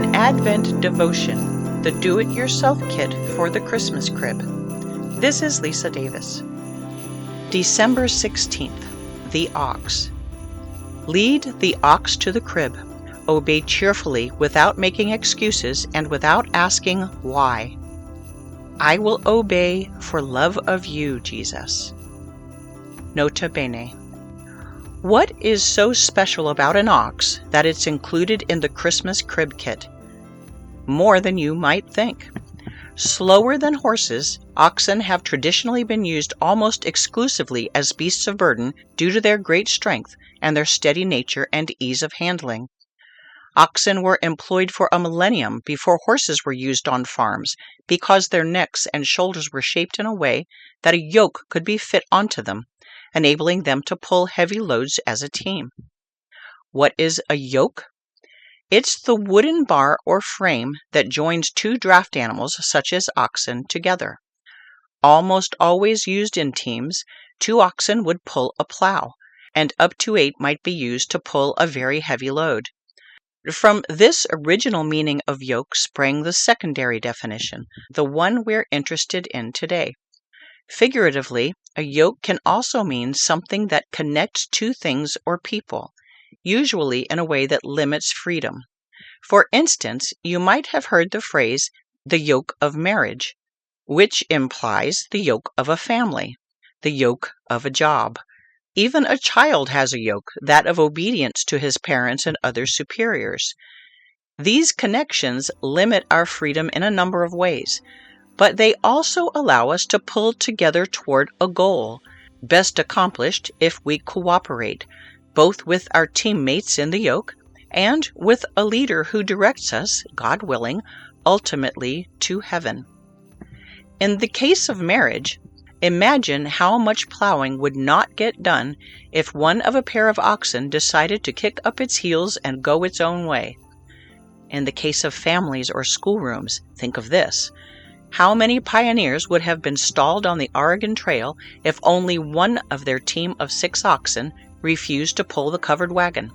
An Advent Devotion, the Do-It-Yourself Kit for the Christmas Crib. This is Lisa Davis. December 16th, the Ox. Lead the ox to the crib. Obey cheerfully without making excuses and without asking why. I will obey for love of you, Jesus. Nota bene. What is so special about an ox that it's included in the Christmas crib kit? More than you might think. Slower than horses, oxen have traditionally been used almost exclusively as beasts of burden due to their great strength and their steady nature and ease of handling. Oxen were employed for a millennium before horses were used on farms because their necks and shoulders were shaped in a way that a yoke could be fit onto them, enabling them to pull heavy loads as a team. What is a yoke? It's the wooden bar or frame that joins two draft animals, such as oxen, together. Almost always used in teams, 2 oxen would pull a plow, and up to 8 might be used to pull a very heavy load. From this original meaning of yoke sprang the secondary definition, the one we're interested in today. Figuratively, a yoke can also mean something that connects 2 things or people, usually in a way that limits freedom. For instance, you might have heard the phrase, the yoke of marriage, which implies the yoke of a family, the yoke of a job. Even a child has a yoke, that of obedience to his parents and other superiors. These connections limit our freedom in a number of ways, but they also allow us to pull together toward a goal, best accomplished if we cooperate, both with our teammates in the yoke and with a leader who directs us, God willing, ultimately to heaven. In the case of marriage, imagine how much plowing would not get done if one of a pair of oxen decided to kick up its heels and go its own way. In the case of families or schoolrooms, think of this. How many pioneers would have been stalled on the Oregon Trail if only one of their team of 6 oxen refused to pull the covered wagon?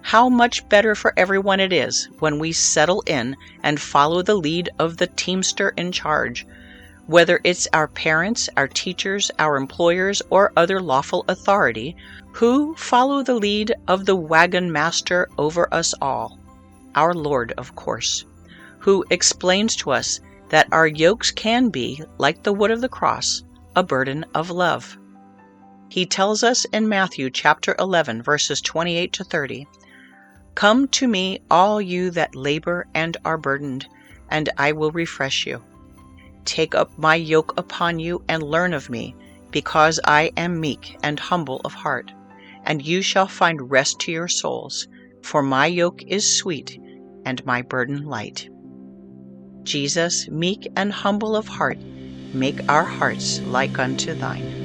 How much better for everyone it is when we settle in and follow the lead of the teamster in charge, whether it's our parents, our teachers, our employers, or other lawful authority, who follow the lead of the wagon master over us all, our Lord, of course, who explains to us that our yokes can be, like the wood of the cross, a burden of love. He tells us in Matthew chapter 11, verses 28 to 30, "Come to me, all you that labor and are burdened, and I will refresh you. Take up my yoke upon you and learn of me, because I am meek and humble of heart, and you shall find rest to your souls, for my yoke is sweet and my burden light." Jesus, meek and humble of heart, make our hearts like unto thine.